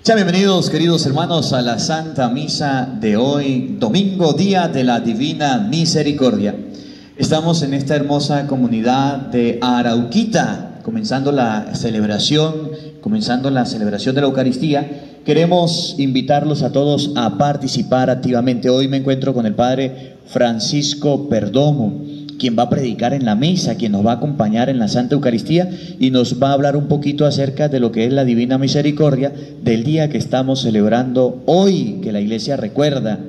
Sean bienvenidos, queridos hermanos, a la Santa Misa de hoy, domingo, día de la Divina Misericordia. Estamos en esta hermosa comunidad de Arauquita, comenzando la celebración de la Eucaristía. Queremos invitarlos a todos a participar activamente. Hoy me encuentro con el Padre Francisco Perdomo, quien va a predicar en la misa, quien nos va a acompañar en la Santa Eucaristía y nos va a hablar un poquito acerca de lo que es la Divina Misericordia del día que estamos celebrando hoy, que la Iglesia recuerda.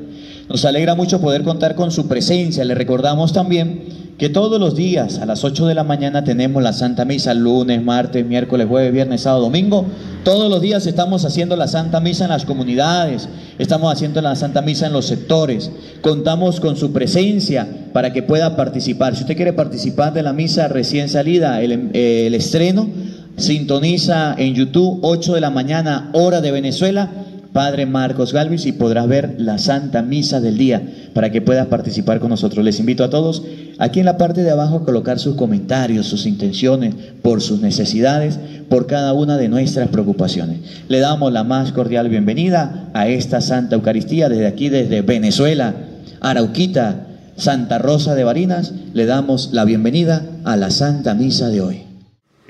Nos alegra mucho poder contar con su presencia. Le recordamos también que todos los días a las 8 de la mañana tenemos la Santa Misa, lunes, martes, miércoles, jueves, viernes, sábado, domingo. Todos los días estamos haciendo la Santa Misa en las comunidades, estamos haciendo la Santa Misa en los sectores. Contamos con su presencia para que pueda participar. Si usted quiere participar de la misa recién salida, el estreno, sintoniza en YouTube, 8 de la mañana, hora de Venezuela, Padre Marcos Galvis, y podrás ver la Santa Misa del día para que puedas participar con nosotros. Les invito a todos aquí en la parte de abajo a colocar sus comentarios, sus intenciones, por sus necesidades, por cada una de nuestras preocupaciones. Le damos la más cordial bienvenida a esta Santa Eucaristía desde aquí, desde Venezuela, Arauquita, Santa Rosa de Barinas. Le damos la bienvenida a la Santa Misa de hoy.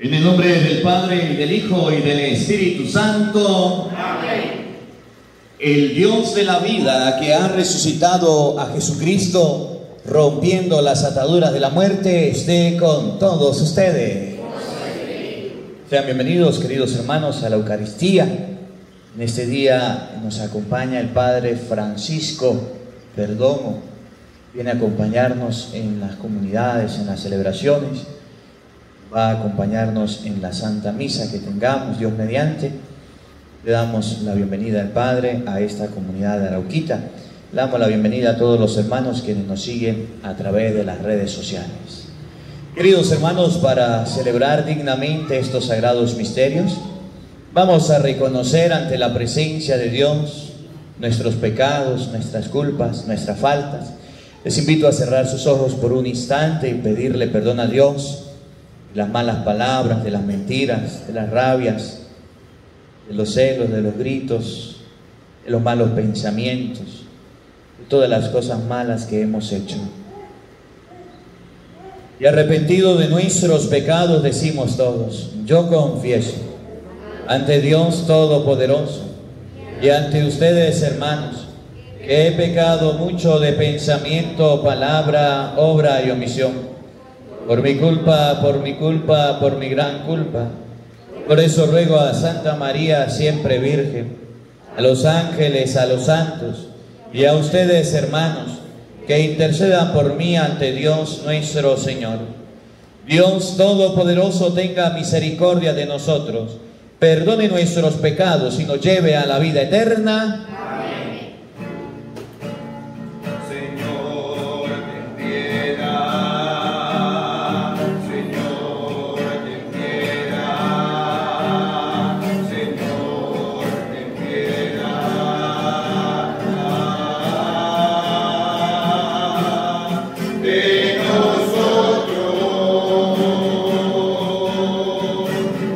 En el nombre del Padre, y del Hijo, y del Espíritu Santo. Amén. El Dios de la vida, que ha resucitado a Jesucristo, rompiendo las ataduras de la muerte, esté con todos ustedes. Sean bienvenidos, queridos hermanos, a la Eucaristía. En este día nos acompaña el Padre Francisco Perdomo. Viene a acompañarnos en las comunidades, en las celebraciones. Va a acompañarnos en la Santa Misa que tengamos, Dios mediante. Le damos la bienvenida al Padre a esta comunidad de Arauquita. Le damos la bienvenida a todos los hermanos quienes nos siguen a través de las redes sociales. Queridos hermanos, para celebrar dignamente estos sagrados misterios, vamos a reconocer ante la presencia de Dios nuestros pecados, nuestras culpas, nuestras faltas. Les invito a cerrar sus ojos por un instante y pedirle perdón a Dios de las malas palabras, de las mentiras, de las rabias, de los celos, de los gritos, de los malos pensamientos, de todas las cosas malas que hemos hecho. Y arrepentido de nuestros pecados decimos todos: yo confieso ante Dios Todopoderoso y ante ustedes, hermanos, que he pecado mucho de pensamiento, palabra, obra y omisión, por mi culpa, por mi gran culpa. Por eso ruego a Santa María, siempre Virgen, a los ángeles, a los santos y a ustedes, hermanos, que intercedan por mí ante Dios nuestro Señor. Dios Todopoderoso tenga misericordia de nosotros, perdone nuestros pecados y nos lleve a la vida eterna.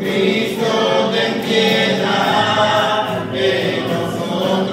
Cristo ten piedad de nosotros.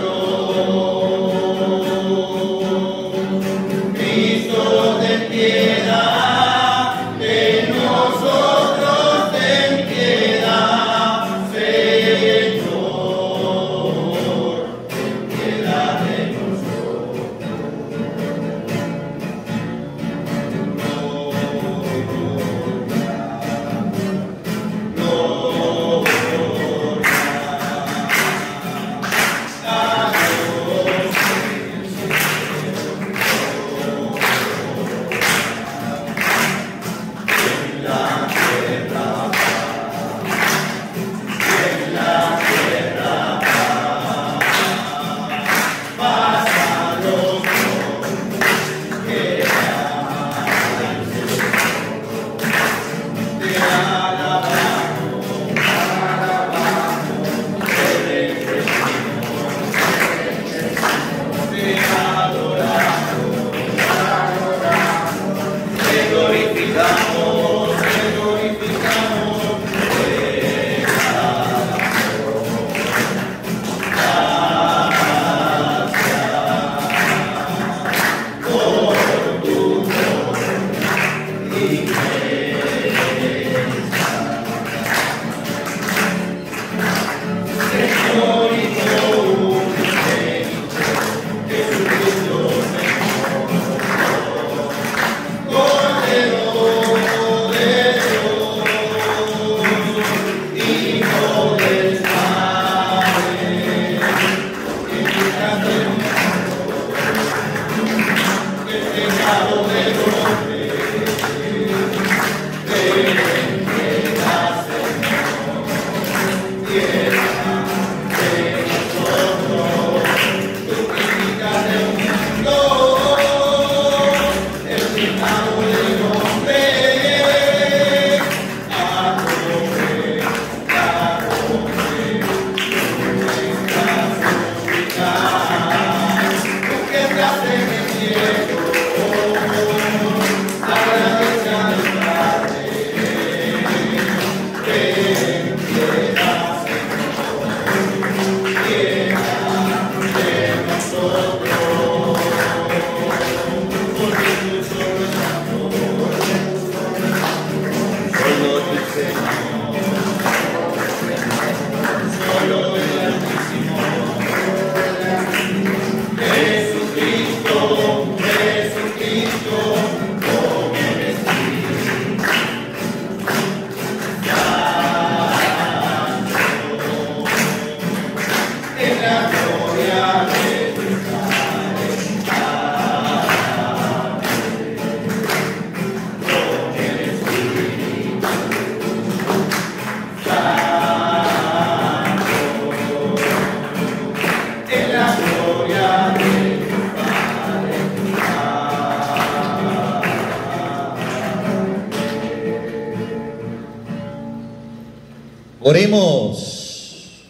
Oremos.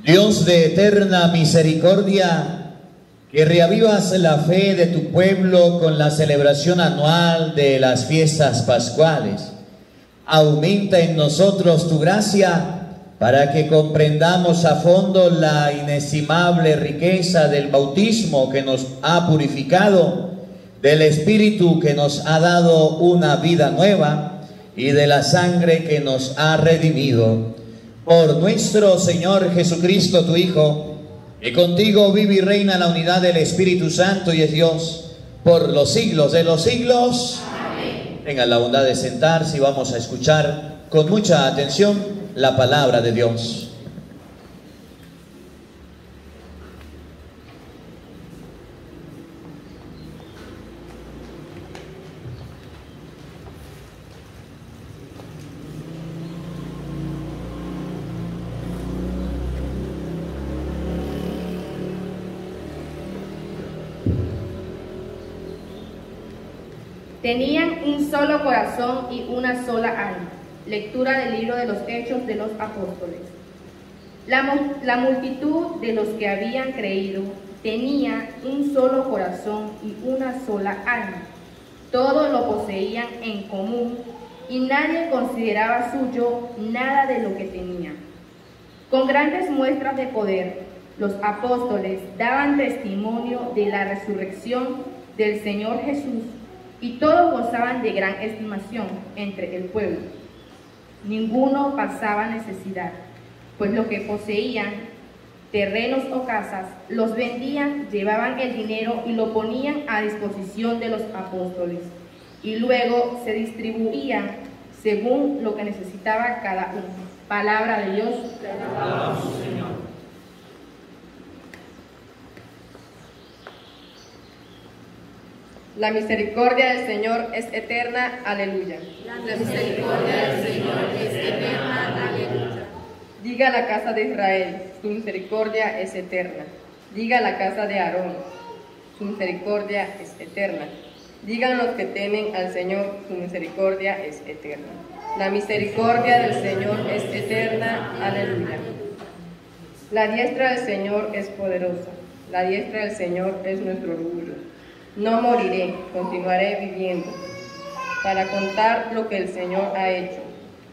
Dios de eterna misericordia, que reavivas la fe de tu pueblo con la celebración anual de las fiestas pascuales, aumenta en nosotros tu gracia para que comprendamos a fondo la inestimable riqueza del bautismo que nos ha purificado, del Espíritu que nos ha dado una vida nueva y de la sangre que nos ha redimido. Por nuestro Señor Jesucristo, tu Hijo, que contigo vive y reina en la unidad del Espíritu Santo y es Dios por los siglos de los siglos. Amén. Tengan la bondad de sentarse y vamos a escuchar con mucha atención la palabra de Dios. Tenían un solo corazón y una sola alma. Lectura del libro de los Hechos de los Apóstoles. La multitud de los que habían creído tenía un solo corazón y una sola alma. Todo lo poseían en común y nadie consideraba suyo nada de lo que tenía. Con grandes muestras de poder, los apóstoles daban testimonio de la resurrección del Señor Jesús y todos gozaban de gran estimación entre el pueblo. Ninguno pasaba necesidad, pues lo que poseían, terrenos o casas, los vendían, llevaban el dinero y lo ponían a disposición de los apóstoles, y luego se distribuían según lo que necesitaba cada uno. Palabra de Dios. Te alabamos, Señor. La misericordia del Señor es eterna, aleluya. La misericordia del Señor es eterna, aleluya. Diga la casa de Israel, su misericordia es eterna. Diga la casa de Aarón, su misericordia es eterna. Digan los que temen al Señor, su misericordia es eterna. La misericordia del Señor es eterna, aleluya. La diestra del Señor es poderosa. La diestra del Señor es nuestro orgullo. No moriré, continuaré viviendo, para contar lo que el Señor ha hecho.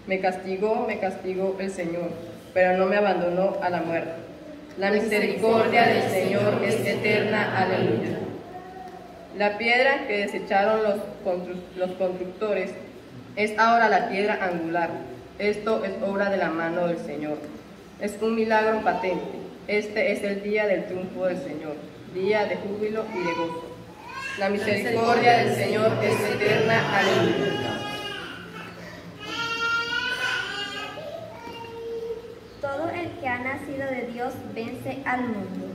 Me castigó el Señor, pero no me abandonó a la muerte. La misericordia del Señor es eterna, aleluya. La piedra que desecharon los constructores es ahora la piedra angular. Esto es obra de la mano del Señor. Es un milagro patente. Este es el día del triunfo del Señor, día de júbilo y de gozo. La misericordia del Señor es eterna, aleluya. Todo el que ha nacido de Dios vence al mundo.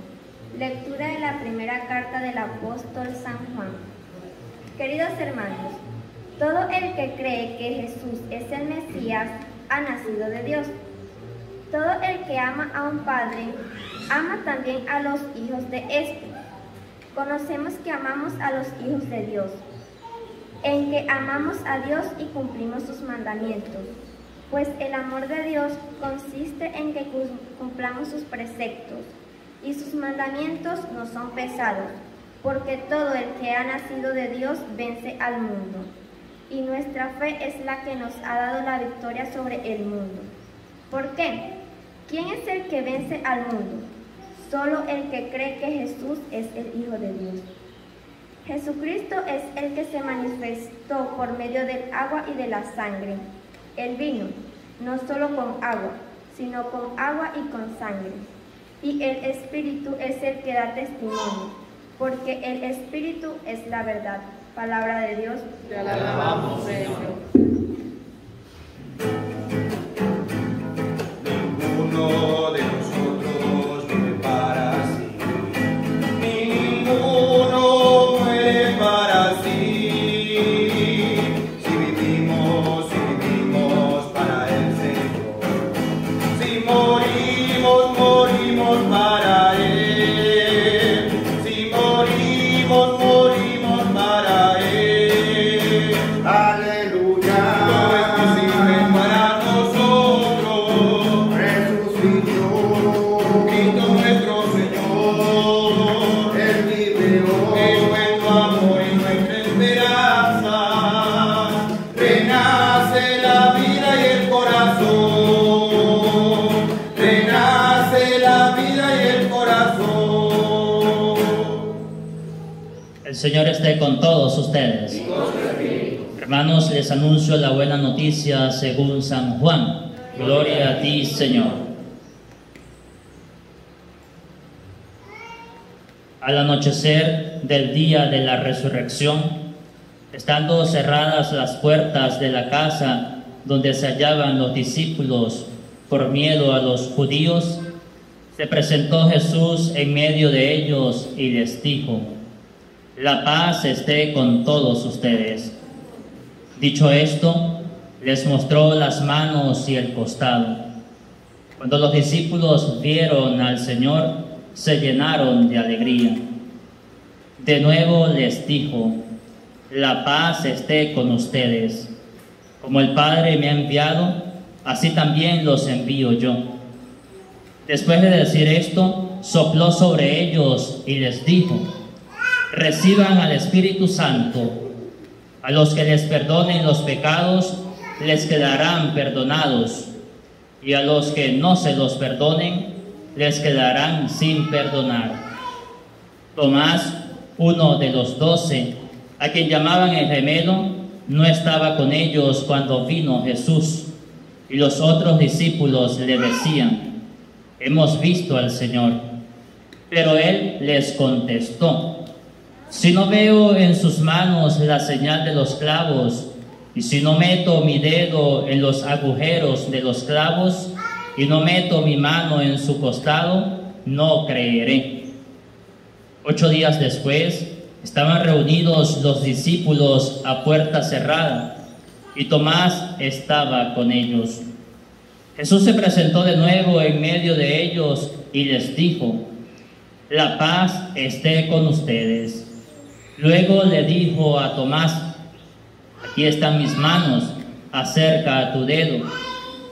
Lectura de la primera carta del apóstol San Juan. Queridos hermanos, todo el que cree que Jesús es el Mesías ha nacido de Dios. Todo el que ama a un padre, ama también a los hijos de éste. Conocemos que amamos a los hijos de Dios, en que amamos a Dios y cumplimos sus mandamientos, pues el amor de Dios consiste en que cumplamos sus preceptos, y sus mandamientos no son pesados, porque todo el que ha nacido de Dios vence al mundo, y nuestra fe es la que nos ha dado la victoria sobre el mundo. ¿Por qué? ¿Quién es el que vence al mundo? Solo el que cree que Jesús es el Hijo de Dios. Jesucristo es el que se manifestó por medio del agua y de la sangre. Él vino, no solo con agua, sino con agua y con sangre. Y el Espíritu es el que da testimonio, porque el Espíritu es la verdad. Palabra de Dios. Te alabamos, Señor. Ninguno de nosotros vive para sí, ni ninguno muere para sí. Si vivimos para el Señor. Si morimos, morimos para Él. Si morimos, morimos para Él. Aleluya. No es posible El Señor esté con todos ustedes. Hermanos, les anuncio la buena noticia según San Juan. Gloria a ti, Señor. Al anochecer del día de la resurrección, estando cerradas las puertas de la casa donde se hallaban los discípulos por miedo a los judíos, se presentó Jesús en medio de ellos y les dijo: la paz esté con todos ustedes. Dicho esto, les mostró las manos y el costado. Cuando los discípulos vieron al Señor, se llenaron de alegría. De nuevo les dijo: la paz esté con ustedes. Como el Padre me ha enviado, así también los envío yo. Después de decir esto, sopló sobre ellos y les dijo: reciban al Espíritu Santo. A los que les perdonen los pecados, les quedarán perdonados, y a los que no se los perdonen, les quedarán sin perdonar. Tomás, uno de los 12, a quien llamaban el gemelo, no estaba con ellos cuando vino Jesús, y los otros discípulos le decían: hemos visto al Señor. Pero él les contestó: si no veo en sus manos la señal de los clavos, y si no meto mi dedo en los agujeros de los clavos, y no meto mi mano en su costado, no creeré. 8 días después, estaban reunidos los discípulos a puerta cerrada, y Tomás estaba con ellos. Jesús se presentó de nuevo en medio de ellos y les dijo: la paz esté con ustedes. Luego le dijo a Tomás: aquí están mis manos, acerca tu dedo,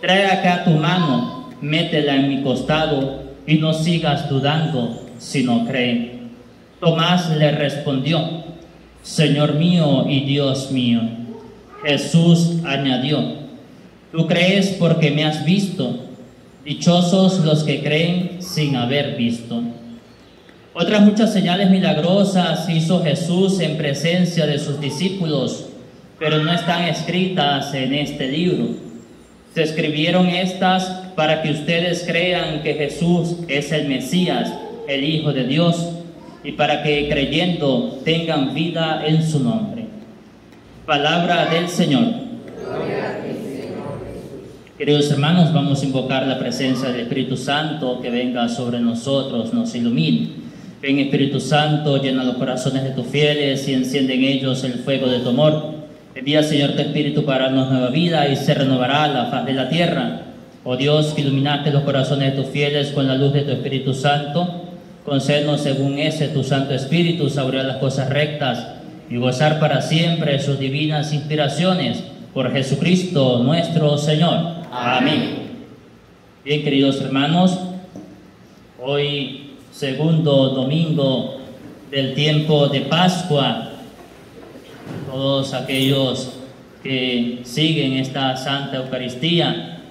trae acá tu mano, métela en mi costado, y no sigas dudando, sino cree. Tomás le respondió: Señor mío y Dios mío. Jesús añadió: tú crees porque me has visto, dichosos los que creen sin haber visto. Otras muchas señales milagrosas hizo Jesús en presencia de sus discípulos, pero no están escritas en este libro. Se escribieron estas para que ustedes crean que Jesús es el Mesías, el Hijo de Dios, y para que creyendo tengan vida en su nombre. Palabra del Señor. Gloria a ti, Señor Jesús. Queridos hermanos, vamos a invocar la presencia del Espíritu Santo que venga sobre nosotros, nos ilumine. Ven, Espíritu Santo, llena los corazones de tus fieles y enciende en ellos el fuego de tu amor. Envía, Señor, tu Espíritu para darnos nueva vida y se renovará la faz de la tierra. Oh Dios, que iluminaste los corazones de tus fieles con la luz de tu Espíritu Santo, concédenos según ese tu Santo Espíritu saborear las cosas rectas y gozar para siempre sus divinas inspiraciones. Por Jesucristo nuestro Señor. Amén. Bien, queridos hermanos, hoy segundo domingo del tiempo de Pascua, todos aquellos que siguen esta Santa Eucaristía,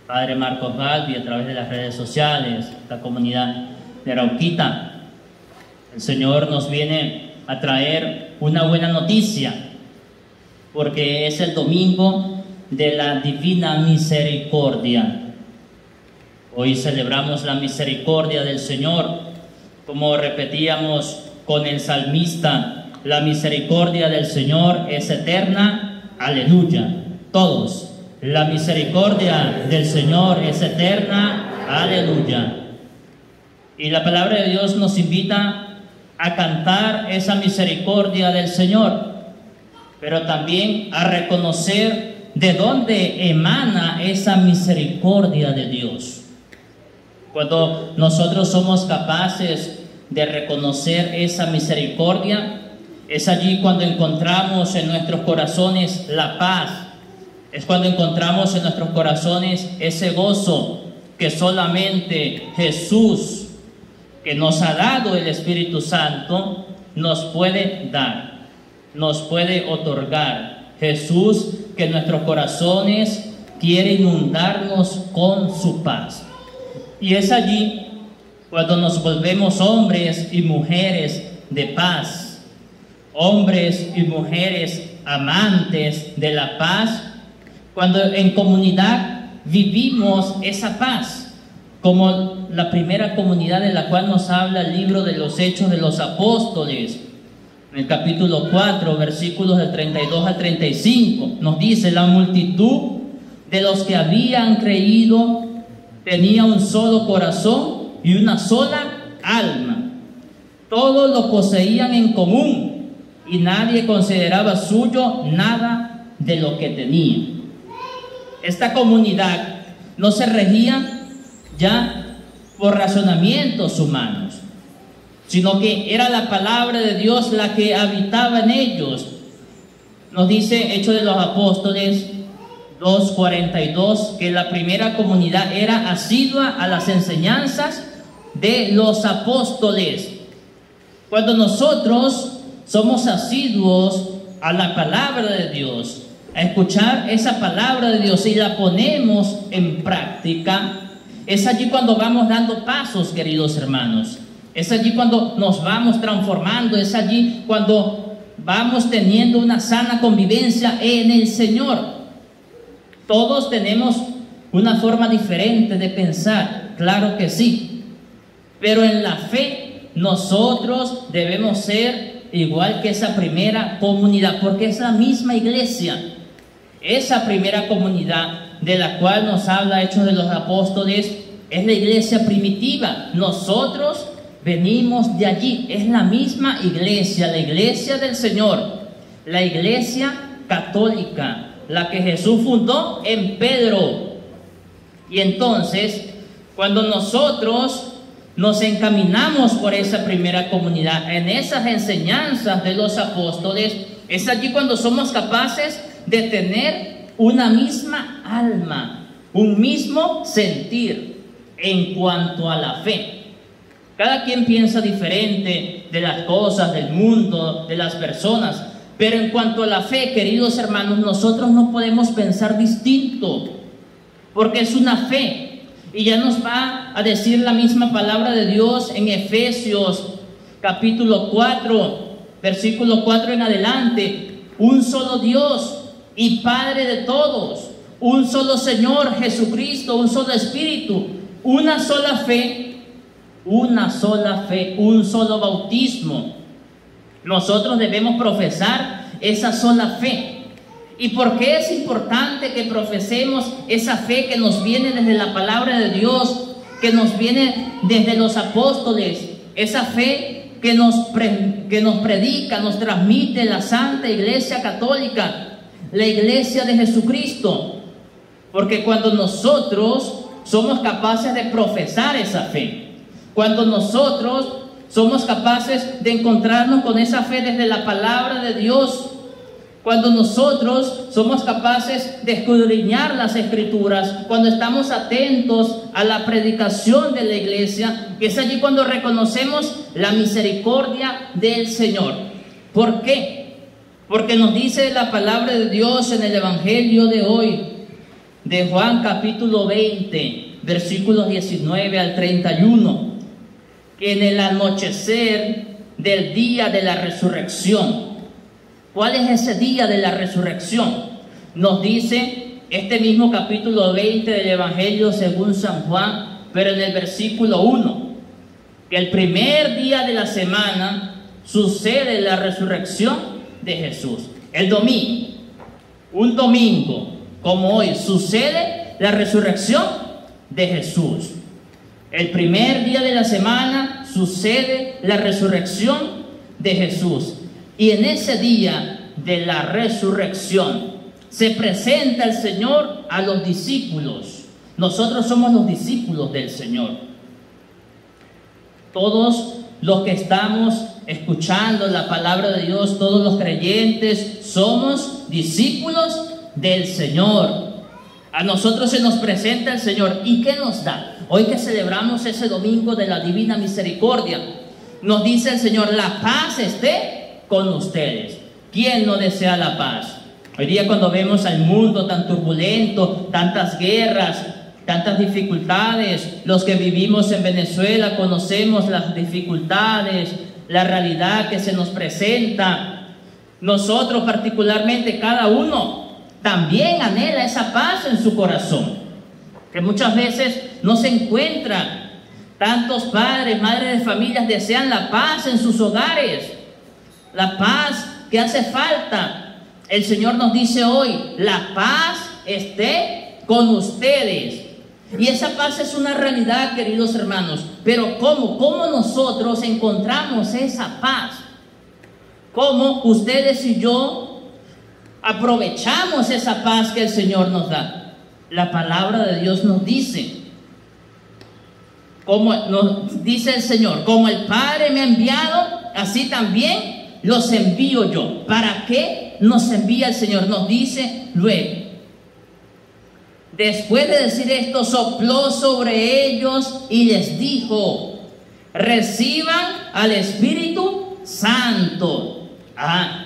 Padre Marcos Galvi, a través de las redes sociales, la comunidad de Arauquita, el Señor nos viene a traer una buena noticia, porque es el domingo de la Divina Misericordia. Hoy celebramos la misericordia del Señor, como repetíamos con el salmista: la misericordia del Señor es eterna, aleluya. Todos, la misericordia del Señor es eterna, aleluya. Y la palabra de Dios nos invita a cantar esa misericordia del Señor, pero también a reconocer de dónde emana esa misericordia de Dios. Cuando nosotros somos capaces de reconocer esa misericordia, es allí cuando encontramos en nuestros corazones la paz, es cuando encontramos en nuestros corazones ese gozo que solamente Jesús, que nos ha dado el Espíritu Santo, nos puede dar, nos puede otorgar. Jesús, que en nuestros corazones quiere inundarnos con su paz. Y es allí cuando nos volvemos hombres y mujeres de paz, hombres y mujeres amantes de la paz, cuando en comunidad vivimos esa paz, como la primera comunidad de la cual nos habla el libro de los Hechos de los Apóstoles. En el capítulo 4, versículos del 32 al 35, nos dice: la multitud de los que habían creído tenía un solo corazón y una sola alma. Todos lo poseían en común y nadie consideraba suyo nada de lo que tenía. Esta comunidad no se regía ya por razonamientos humanos, sino que era la palabra de Dios la que habitaba en ellos. Nos dice Hechos de los Apóstoles 2:42 que la primera comunidad era asidua a las enseñanzas de los apóstoles. Cuando nosotros somos asiduos a la palabra de Dios, a escuchar esa palabra de Dios y la ponemos en práctica, es allí cuando vamos dando pasos, queridos hermanos. Es allí cuando nos vamos transformando, es allí cuando vamos teniendo una sana convivencia en el Señor. Todos tenemos una forma diferente de pensar, claro que sí, pero en la fe nosotros debemos ser igual que esa primera comunidad, porque es la misma iglesia. Esa primera comunidad de la cual nos habla Hechos de los Apóstoles es la iglesia primitiva. Nosotros venimos de allí, es la misma iglesia, la iglesia del Señor, la iglesia católica, la que Jesús fundó en Pedro. Y entonces, cuando nosotros nos encaminamos por esa primera comunidad, en esas enseñanzas de los apóstoles, es allí cuando somos capaces de tener una misma alma, un mismo sentir en cuanto a la fe. Cada quien piensa diferente de las cosas, del mundo, de las personas, pero en cuanto a la fe, queridos hermanos, nosotros no podemos pensar distinto, porque es una fe. Y ya nos va a decir la misma palabra de Dios en Efesios capítulo 4, versículo 4 en adelante: un solo Dios y Padre de todos, un solo Señor Jesucristo, un solo Espíritu, una sola fe, un solo bautismo. Nosotros debemos profesar esa sola fe. ¿Y por qué es importante que profesemos esa fe que nos viene desde la palabra de Dios, que nos viene desde los apóstoles? Esa fe que nos predica, nos transmite la Santa Iglesia Católica, la Iglesia de Jesucristo. Porque cuando nosotros somos capaces de profesar esa fe, cuando nosotros somos capaces de encontrarnos con esa fe desde la palabra de Dios, cuando nosotros somos capaces de escudriñar las Escrituras, cuando estamos atentos a la predicación de la iglesia, es allí cuando reconocemos la misericordia del Señor. ¿Por qué? Porque nos dice la palabra de Dios en el Evangelio de hoy, de Juan capítulo 20, versículos 19 al 31, que en el anochecer del día de la resurrección. ¿Cuál es ese día de la resurrección? Nos dice este mismo capítulo 20 del Evangelio según San Juan, pero en el versículo 1, que el primer día de la semana sucede la resurrección de Jesús. El domingo, un domingo como hoy, sucede la resurrección de Jesús. El primer día de la semana sucede la resurrección de Jesús. Y en ese día de la resurrección se presenta el Señor a los discípulos. Nosotros somos los discípulos del Señor. Todos los que estamos escuchando la palabra de Dios, todos los creyentes, somos discípulos del Señor. A nosotros se nos presenta el Señor. ¿Y qué nos da? Hoy que celebramos ese domingo de la Divina Misericordia, nos dice el Señor: la paz esté con ustedes. ¿Quién no desea la paz? Hoy día, cuando vemos al mundo tan turbulento, tantas guerras, tantas dificultades, los que vivimos en Venezuela conocemos las dificultades, la realidad que se nos presenta. Nosotros particularmente, cada uno también anhela esa paz en su corazón, que muchas veces no se encuentra. Tantos padres, madres de familias desean la paz en sus hogares, la paz que hace falta. El Señor nos dice hoy, la paz esté con ustedes. Y esa paz es una realidad, queridos hermanos. Pero ¿cómo nosotros encontramos esa paz? ¿Cómo ustedes y yo aprovechamos esa paz que el Señor nos da? La palabra de Dios nos dice, como nos dice el Señor, como el Padre me ha enviado, así también los envío yo. ¿Para qué nos envía el Señor? Nos dice luego. Después de decir esto, sopló sobre ellos y les dijo, reciban al Espíritu Santo.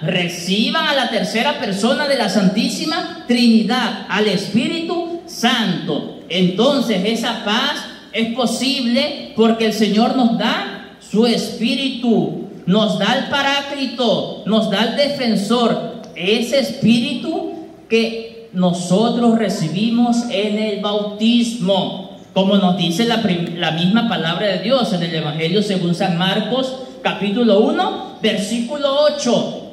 Reciban a la tercera persona de la Santísima Trinidad, al Espíritu Santo. Entonces esa paz es posible porque el Señor nos da su Espíritu, nos da el Paráclito, nos da el Defensor, ese Espíritu que nosotros recibimos en el bautismo, como nos dice la misma palabra de Dios en el Evangelio según San Marcos, capítulo 1, versículo 8.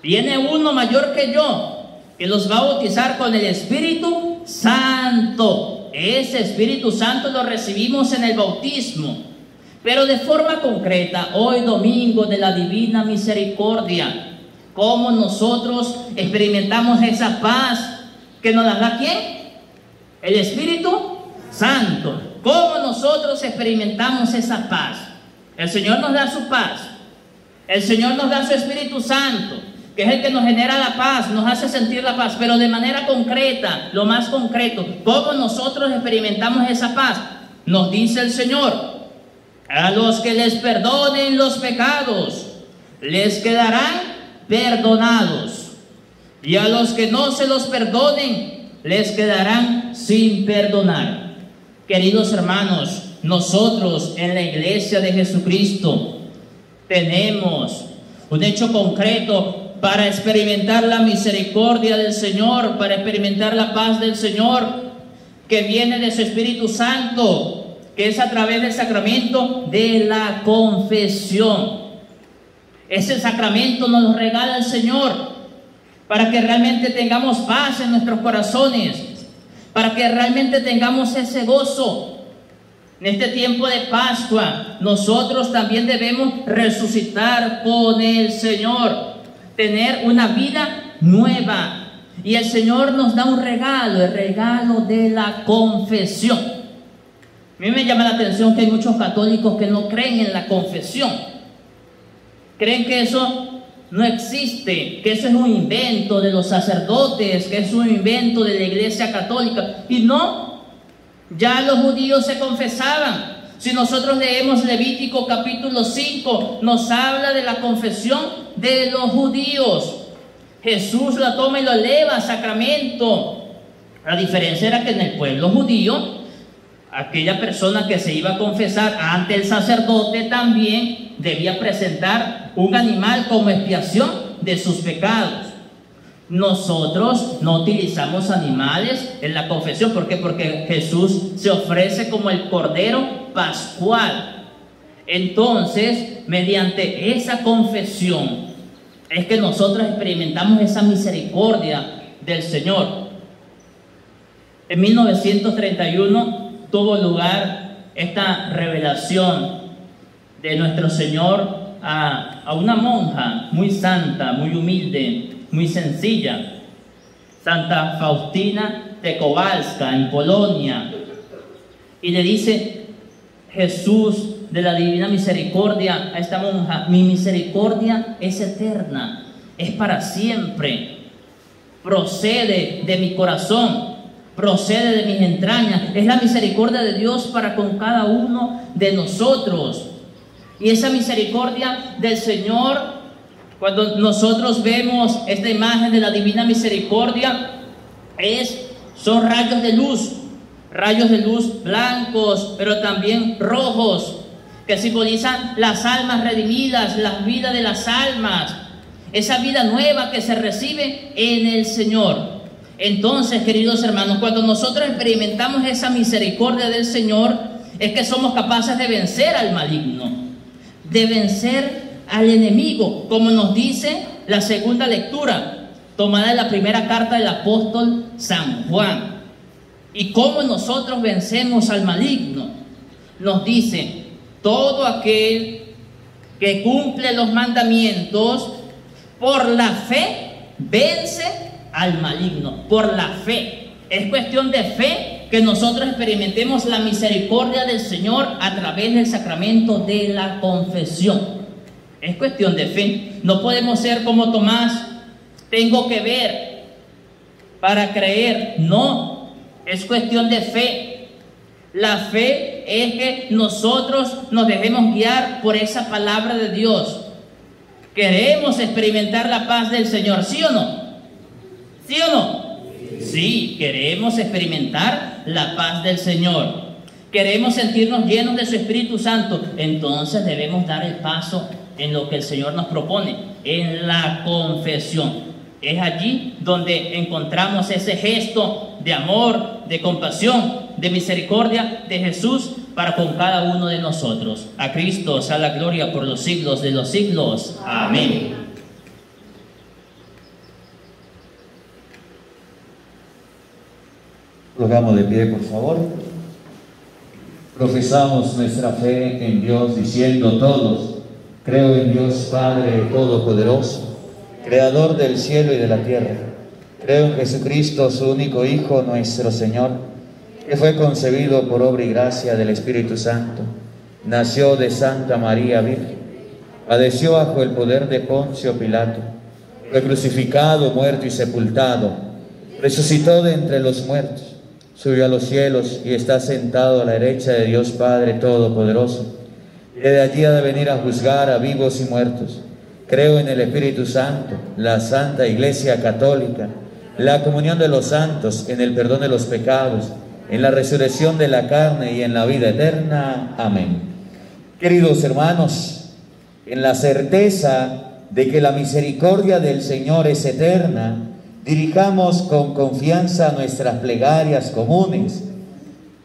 Viene uno mayor que yo, que los va a bautizar con el Espíritu Santo. Ese Espíritu Santo lo recibimos en el bautismo. Pero de forma concreta, hoy domingo de la Divina Misericordia, ¿cómo nosotros experimentamos esa paz que nos la da ¿quién? El Espíritu Santo. ¿Cómo nosotros experimentamos esa paz? El Señor nos da su paz. El Señor nos da su Espíritu Santo, que es el que nos genera la paz, nos hace sentir la paz, pero de manera concreta, lo más concreto, ¿cómo nosotros experimentamos esa paz? Nos dice el Señor, a los que les perdonen los pecados, les quedarán perdonados, y a los que no se los perdonen, les quedarán sin perdonar. Queridos hermanos, nosotros en la Iglesia de Jesucristo tenemos un hecho concreto para experimentar la misericordia del Señor, para experimentar la paz del Señor, que viene de su Espíritu Santo, que es a través del sacramento de la confesión. Ese sacramento nos lo regala el Señor para que realmente tengamos paz en nuestros corazones, para que realmente tengamos ese gozo. En este tiempo de Pascua, nosotros también debemos resucitar con el Señor, tener una vida nueva. Y el Señor nos da un regalo, el regalo de la confesión. A mí me llama la atención que hay muchos católicos que no creen en la confesión. Creen que eso no existe, que eso es un invento de los sacerdotes, que es un invento de la Iglesia Católica. Y no, ya los judíos se confesaban. Si nosotros leemos Levítico capítulo 5, nos habla de la confesión de los judíos. Jesús la toma y lo eleva a sacramento. La diferencia era que en el pueblo judío, aquella persona que se iba a confesar ante el sacerdote también debía presentar un animal como expiación de sus pecados. Nosotros no utilizamos animales en la confesión. ¿Por qué? Porque Jesús se ofrece como el Cordero Pascual. Entonces, mediante esa confesión es que nosotros experimentamos esa misericordia del Señor. En 1931 tuvo lugar esta revelación de nuestro Señor a una monja muy santa, muy humilde, muy sencilla, Santa Faustina de Kowalska, en Polonia. Y le dice Jesús de la Divina Misericordia a esta monja: mi misericordia es eterna, es para siempre, procede de mi corazón, procede de mis entrañas, es la misericordia de Dios para con cada uno de nosotros. Y esa misericordia del Señor, cuando nosotros vemos esta imagen de la Divina Misericordia, son rayos de luz blancos, pero también rojos, que simbolizan las almas redimidas, la vida de las almas. esa vida nueva que se recibe en el Señor. Entonces, queridos hermanos, cuando nosotros experimentamos esa misericordia del Señor, es que somos capaces de vencer al maligno, de vencer al enemigo, como nos dice la segunda lectura, tomada de la primera carta del apóstol San Juan. ¿Y cómo nosotros vencemos al maligno? Nos dice, todo aquel que cumple los mandamientos por la fe vence al maligno. Por la fe. Es cuestión de fe que nosotros experimentemos la misericordia del Señor a través del sacramento de la confesión. Es cuestión de fe. No podemos ser como Tomás, tengo que ver para creer. No, es cuestión de fe. La fe es que nosotros nos dejemos guiar por esa palabra de Dios. Queremos experimentar la paz del Señor, ¿sí o no? ¿Sí o no? Sí, queremos experimentar la paz del Señor. Queremos sentirnos llenos de su Espíritu Santo. Entonces debemos dar el paso en lo que el Señor nos propone, en la confesión. Es allí donde encontramos ese gesto de amor, de compasión, de misericordia de Jesús para con cada uno de nosotros. A Cristo sea la gloria por los siglos de los siglos. Amén. Rogamos de pie, por favor. Profesamos nuestra fe en Dios diciendo todos: creo en Dios Padre Todopoderoso, Creador del cielo y de la tierra. Creo en Jesucristo, su único Hijo, nuestro Señor, que fue concebido por obra y gracia del Espíritu Santo. Nació de Santa María Virgen, padeció bajo el poder de Poncio Pilato, fue crucificado, muerto y sepultado, resucitó de entre los muertos, subió a los cielos y está sentado a la derecha de Dios Padre Todopoderoso. Y de allí ha de venir a juzgar a vivos y muertos. Creo en el Espíritu Santo, la Santa Iglesia Católica, la comunión de los santos, en el perdón de los pecados, en la resurrección de la carne y en la vida eterna. Amén. Queridos hermanos, en la certeza de que la misericordia del Señor es eterna, dirijamos con confianza nuestras plegarias comunes.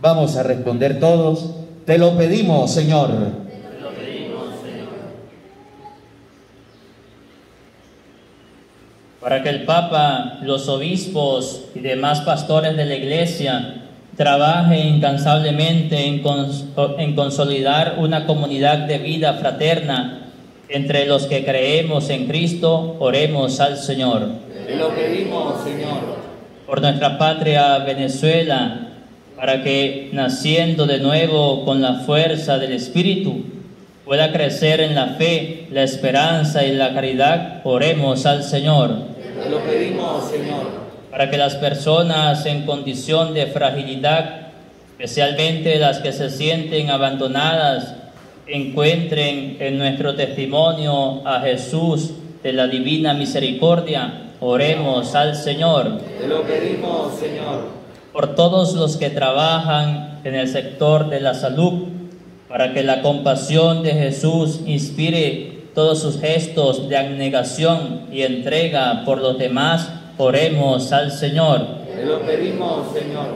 Vamos a responder todos: te lo pedimos, Señor. Te lo pedimos, Señor. Para que el Papa, los obispos y demás pastores de la Iglesia trabajen incansablemente en consolidar una comunidad de vida fraterna entre los que creemos en Cristo, oremos al Señor. Te lo pedimos, Señor. Por nuestra patria Venezuela, para que, naciendo de nuevo con la fuerza del Espíritu, pueda crecer en la fe, la esperanza y la caridad, oremos al Señor. Te lo pedimos, Señor. Para que las personas en condición de fragilidad, especialmente las que se sienten abandonadas, encuentren en nuestro testimonio a Jesús de la divina misericordia, oremos al Señor. Te lo pedimos, Señor. Por todos los que trabajan en el sector de la salud, para que la compasión de Jesús inspire todos sus gestos de abnegación y entrega por los demás, oremos al Señor. Te lo pedimos, Señor.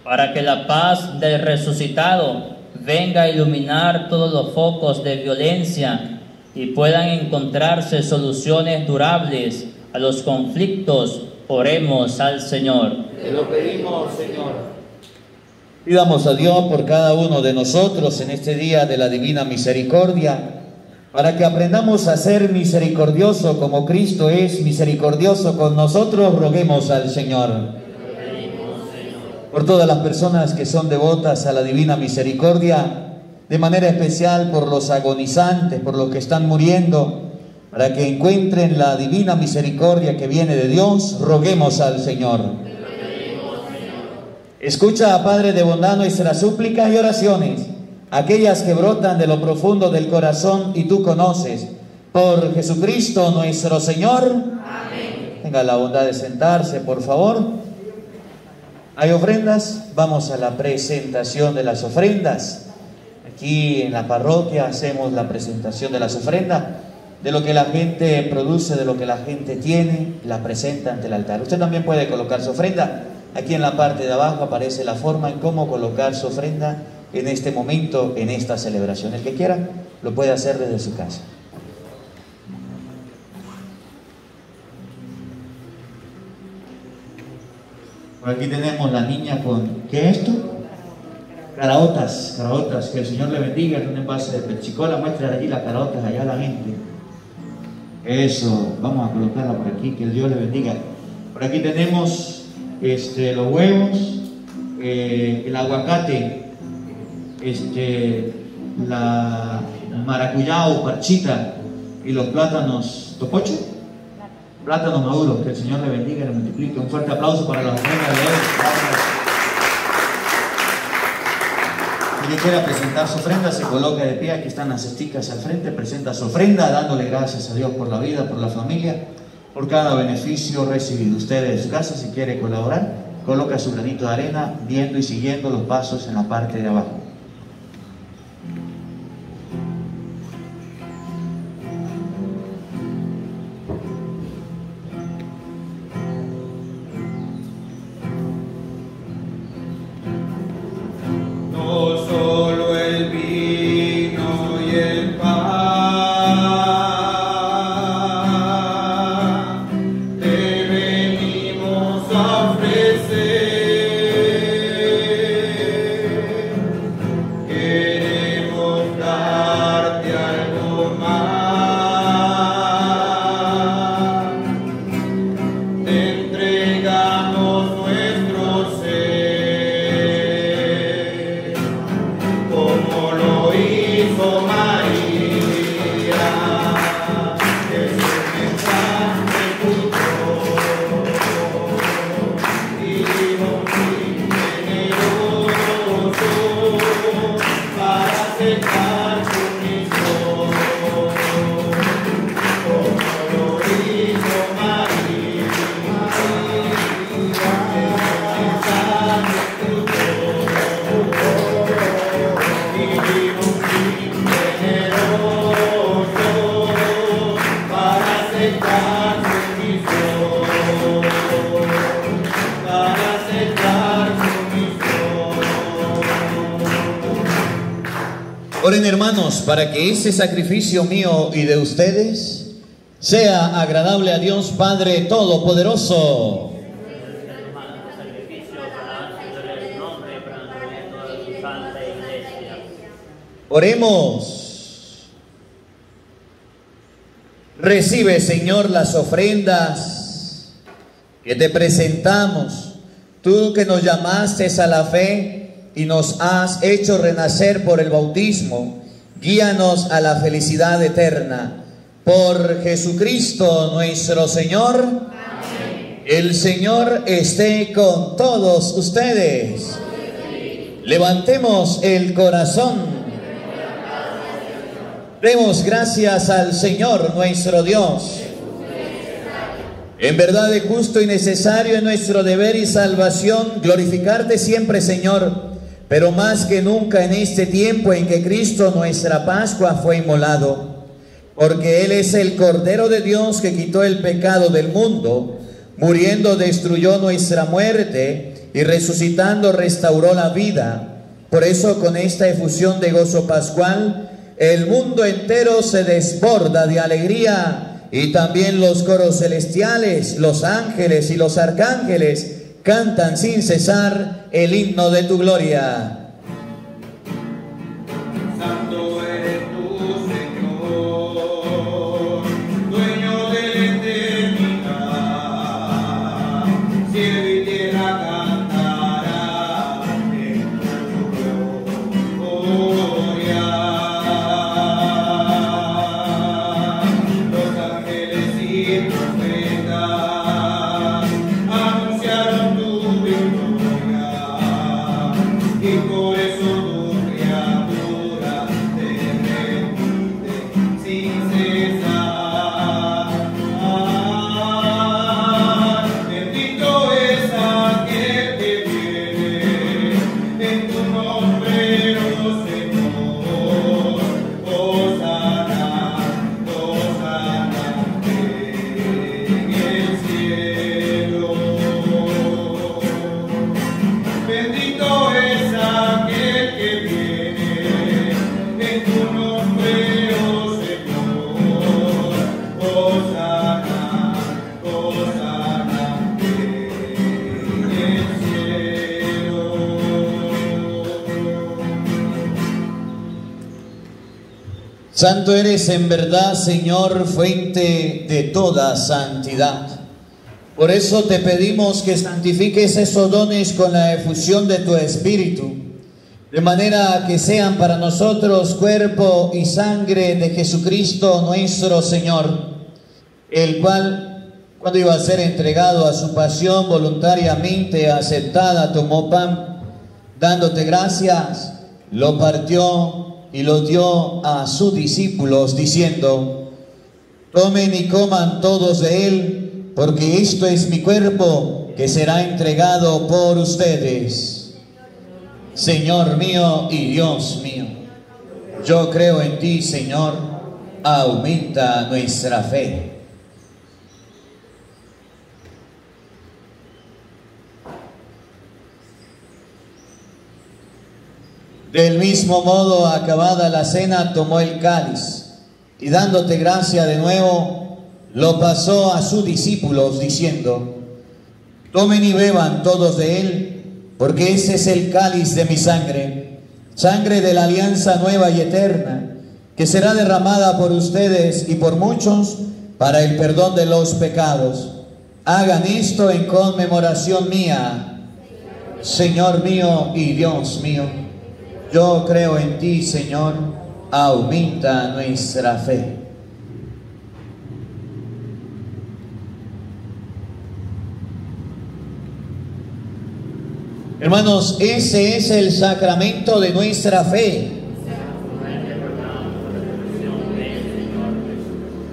Para que la paz del resucitado venga a iluminar todos los focos de violencia y puedan encontrarse soluciones durables a los conflictos, oremos al Señor. Te lo pedimos, Señor. Pidamos a Dios por cada uno de nosotros en este día de la Divina Misericordia, para que aprendamos a ser misericordioso como Cristo es misericordioso con nosotros, roguemos al Señor. Por todas las personas que son devotas a la Divina Misericordia, de manera especial por los agonizantes, por los que están muriendo, para que encuentren la Divina Misericordia que viene de Dios, roguemos al Señor. Escucha, Padre de bondad, nuestras súplicas y oraciones, aquellas que brotan de lo profundo del corazón y tú conoces. Por Jesucristo nuestro Señor. Amén. Tenga la bondad de sentarse, por favor. ¿Hay ofrendas? Vamos a la presentación de las ofrendas. Aquí en la parroquia hacemos la presentación de las ofrendas. de lo que la gente produce, de lo que la gente tiene, la presenta ante el altar. Usted también puede colocar su ofrenda. Aquí en la parte de abajo aparece la forma en cómo colocar su ofrenda en este momento, en esta celebración. El que quiera lo puede hacer desde su casa. Por aquí tenemos la niña con, ¿qué es esto? Caraotas, que el Señor le bendiga, en un envase de pechicola. Muestra allí las caraotas allá a la gente. Eso, vamos a colocarla por aquí, que el Dios le bendiga. Por aquí tenemos los huevos, el aguacate, la maracuyá o parchita y los plátanos topocho, plátanos maduros. Que el Señor le bendiga y le multiplique. Un fuerte aplauso para las ofrendas de hoy. Si quiera presentar su ofrenda, se coloca de pie. Aquí están las cesticas al frente. Presenta su ofrenda dándole gracias a Dios por la vida, por la familia, por cada beneficio recibido. Usted en su casa, si quiere colaborar, coloca su granito de arena viendo y siguiendo los pasos en la parte de abajo. Oren, hermanos, para que ese sacrificio mío y de ustedes sea agradable a Dios Padre Todopoderoso. Oremos. Recibe, Señor, las ofrendas que te presentamos, tú que nos llamaste a la fe y nos has hecho renacer por el bautismo. Guíanos a la felicidad eterna. Por Jesucristo nuestro Señor. Amén. El Señor esté con todos ustedes. Levantemos el corazón. Demos gracias al Señor nuestro Dios. En verdad es justo y necesario en nuestro deber y salvación glorificarte siempre, Señor, pero más que nunca en este tiempo en que Cristo nuestra Pascua fue inmolado, porque Él es el Cordero de Dios que quitó el pecado del mundo, muriendo destruyó nuestra muerte y resucitando restauró la vida. Por eso con esta efusión de gozo pascual, el mundo entero se desborda de alegría y también los coros celestiales, los ángeles y los arcángeles cantan sin cesar el himno de tu gloria. Santo eres tú, Señor, dueño de la eternidad. Cielo y tierra cantarán en tu gloria. Los ángeles y profetas anunciaron tu victoria. Santo eres en verdad, Señor, fuente de toda santidad. Por eso te pedimos que santifiques esos dones con la efusión de tu Espíritu, de manera que sean para nosotros cuerpo y sangre de Jesucristo nuestro Señor, el cual, cuando iba a ser entregado a su pasión voluntariamente aceptada, tomó pan, dándote gracias, lo partió y lo dio a sus discípulos, diciendo: tomen y coman todos de él, porque esto es mi cuerpo que será entregado por ustedes. Señor mío y Dios mío, yo creo en ti, Señor, aumenta nuestra fe. Del mismo modo, acabada la cena, tomó el cáliz y dándote gracia de nuevo, lo pasó a sus discípulos, diciendo: tomen y beban todos de él, porque ese es el cáliz de mi sangre, sangre de la alianza nueva y eterna, que será derramada por ustedes y por muchos para el perdón de los pecados. Hagan esto en conmemoración mía. Señor mío y Dios mío, yo creo en ti, Señor, aumenta nuestra fe. Hermanos, ese es el sacramento de nuestra fe.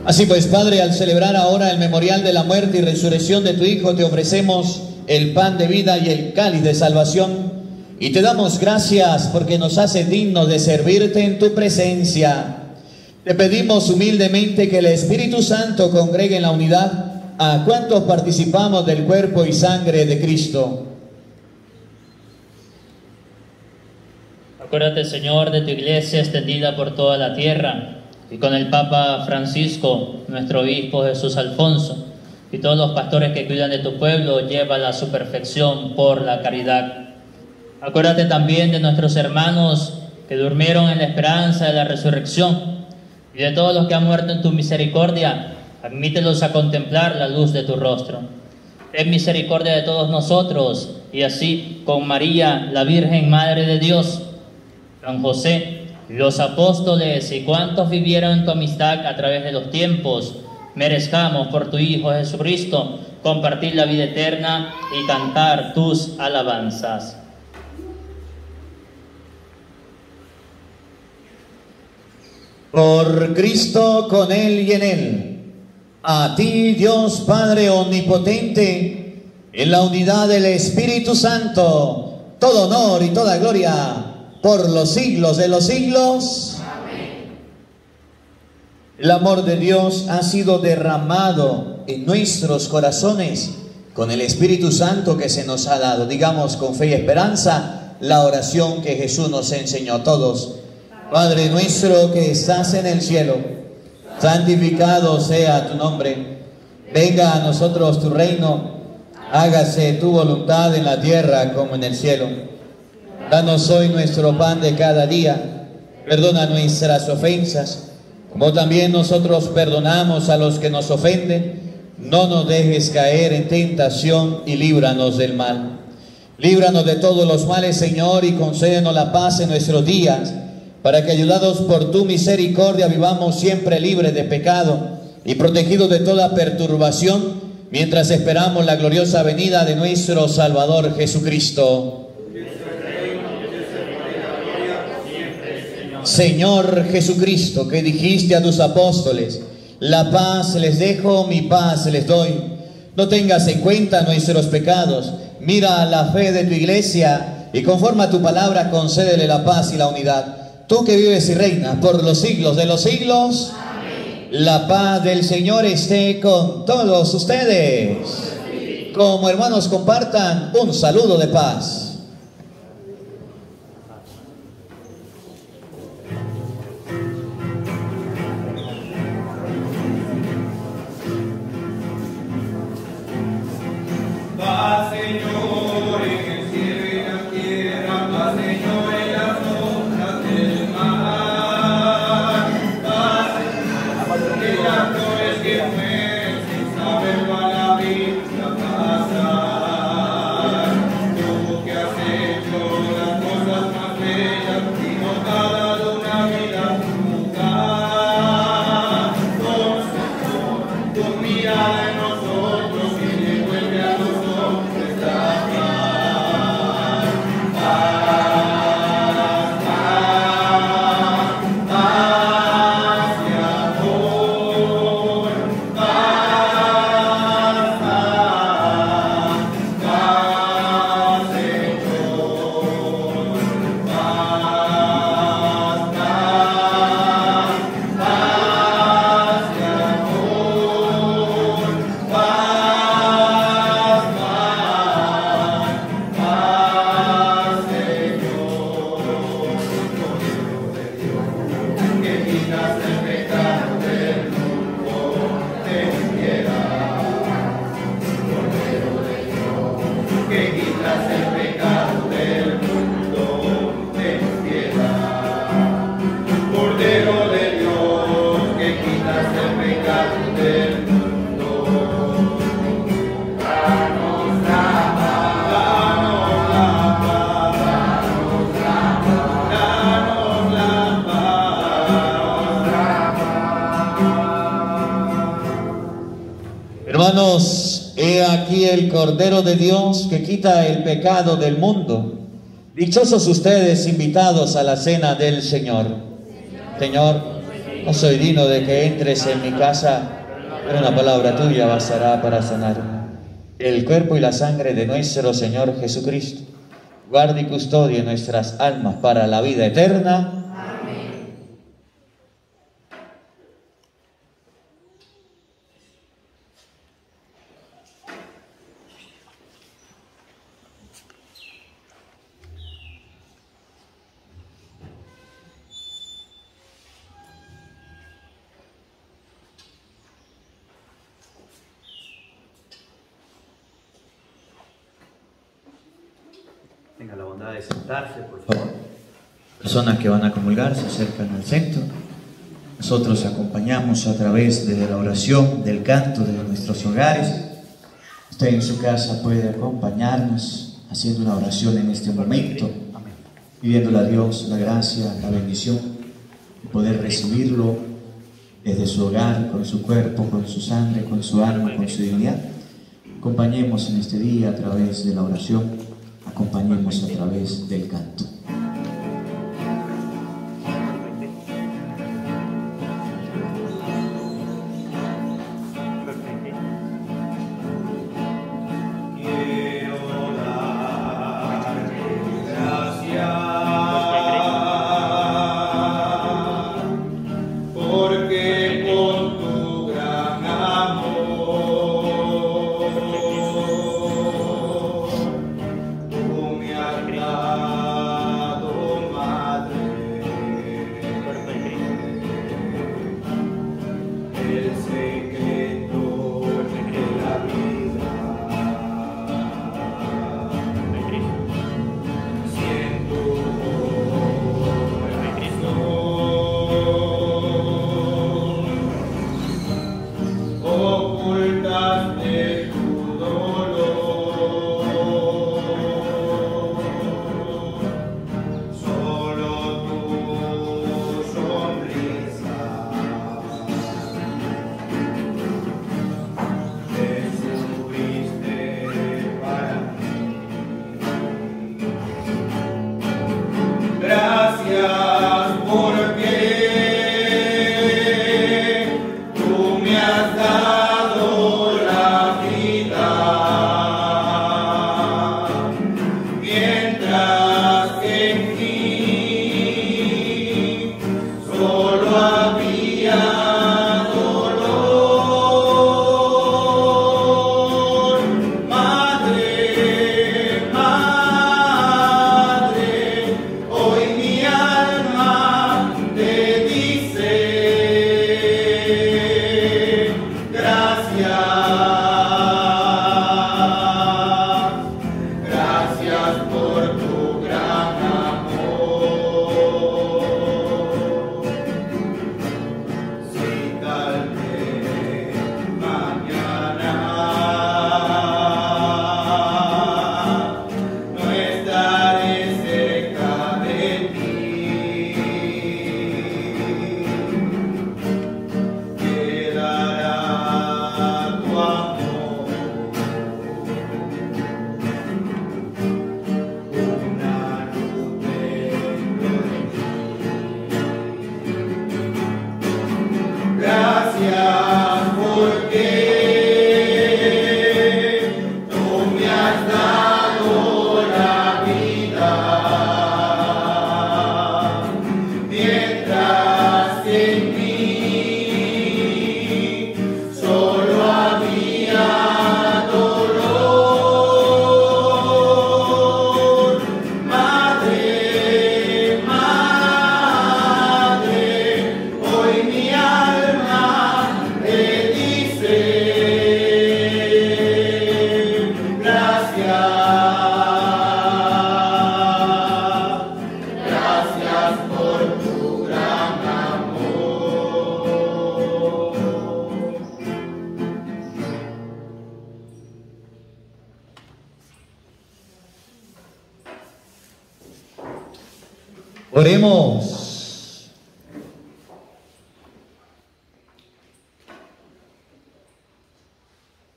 Así pues, Padre, al celebrar ahora el memorial de la muerte y resurrección de tu Hijo, te ofrecemos el pan de vida y el cáliz de salvación, y te damos gracias porque nos hace dignos de servirte en tu presencia. Te pedimos humildemente que el Espíritu Santo congregue en la unidad a cuantos participamos del cuerpo y sangre de Cristo. Acuérdate, Señor, de tu iglesia extendida por toda la tierra, y con el Papa Francisco, nuestro obispo Jesús Alfonso, y todos los pastores que cuidan de tu pueblo, llévala a su perfección por la caridad. Acuérdate también de nuestros hermanos que durmieron en la esperanza de la resurrección, y de todos los que han muerto en tu misericordia, admítelos a contemplar la luz de tu rostro. Ten misericordia de todos nosotros, y así con María, la Virgen Madre de Dios, San José, los apóstoles y cuantos vivieron en tu amistad a través de los tiempos, merezcamos por tu Hijo Jesucristo compartir la vida eterna y cantar tus alabanzas. Por Cristo, con Él y en Él, a ti, Dios Padre omnipotente, en la unidad del Espíritu Santo, todo honor y toda gloria por los siglos de los siglos. Amén. El amor de Dios ha sido derramado en nuestros corazones con el Espíritu Santo que se nos ha dado. Digamos con fe y esperanza la oración que Jesús nos enseñó. Todos: Padre nuestro que estás en el cielo, santificado sea tu nombre. Venga a nosotros tu reino, hágase tu voluntad en la tierra como en el cielo. Danos hoy nuestro pan de cada día, perdona nuestras ofensas, como también nosotros perdonamos a los que nos ofenden. No nos dejes caer en tentación y líbranos del mal. Líbranos de todos los males, Señor, y concédenos la paz en nuestros días, para que, ayudados por tu misericordia, vivamos siempre libres de pecado y protegidos de toda perturbación, mientras esperamos la gloriosa venida de nuestro Salvador Jesucristo. Señor Jesucristo, que dijiste a tus apóstoles: la paz les dejo, mi paz les doy. No tengas en cuenta nuestros pecados, mira la fe de tu iglesia y conforme a tu palabra concédele la paz y la unidad. Tú que vives y reinas por los siglos de los siglos. Amén. La paz del Señor esté con todos ustedes. Como hermanos, compartan un saludo de paz. Paz, Señor, en el cielo y la tierra, paz, Señor, en las ondas del mar. quitas el pecado del mundo, ten piedad. Cordero de Dios, que quitas el pecado del mundo, ten piedad. Cordero de Dios, que quitas el pecado del mundo. Hermanos, he aquí el Cordero de Dios que quita el pecado del mundo. Dichosos ustedes invitados a la cena del Señor. Señor, no soy digno de que entres en mi casa, pero una palabra tuya bastará para sanarme. El cuerpo y la sangre de nuestro Señor Jesucristo guarde y custodie nuestras almas para la vida eterna. Tenga la bondad de sentarse, por favor. Personas que van a comulgar se acercan al centro. Nosotros acompañamos a través de la oración, del canto de nuestros hogares. Usted en su casa puede acompañarnos haciendo una oración en este momento, pidiéndole a Dios la gracia, la bendición de poder recibirlo desde su hogar, con su cuerpo, con su sangre, con su alma, con su dignidad. Acompañemos en este día a través de la oración. Acompañemos a través del canto. Quiero darte gracias, porque con tu gran amor tú me has dado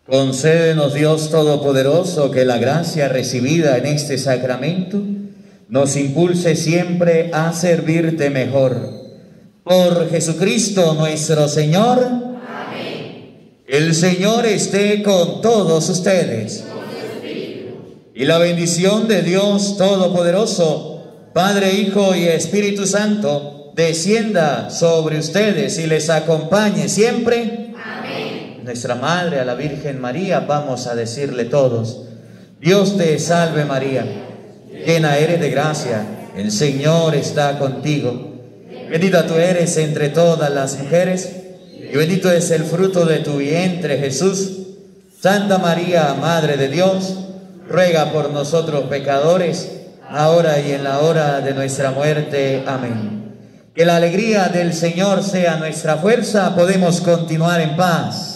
Concédenos, Dios Todopoderoso, que la gracia recibida en este sacramento nos impulse siempre a servirte mejor. Por Jesucristo nuestro Señor. Amén. El Señor esté con todos ustedes. Y la bendición de Dios Todopoderoso, Padre, Hijo y Espíritu Santo, descienda sobre ustedes y les acompañe siempre. Amén. Nuestra Madre, a la Virgen María, vamos a decirle todos: Dios te salve María, llena eres de gracia, el Señor está contigo. Bendita tú eres entre todas las mujeres, y bendito es el fruto de tu vientre, Jesús. Santa María, Madre de Dios, ruega por nosotros pecadores, ahora y en la hora de nuestra muerte. Amén. Que la alegría del Señor sea nuestra fuerza. Podemos continuar en paz.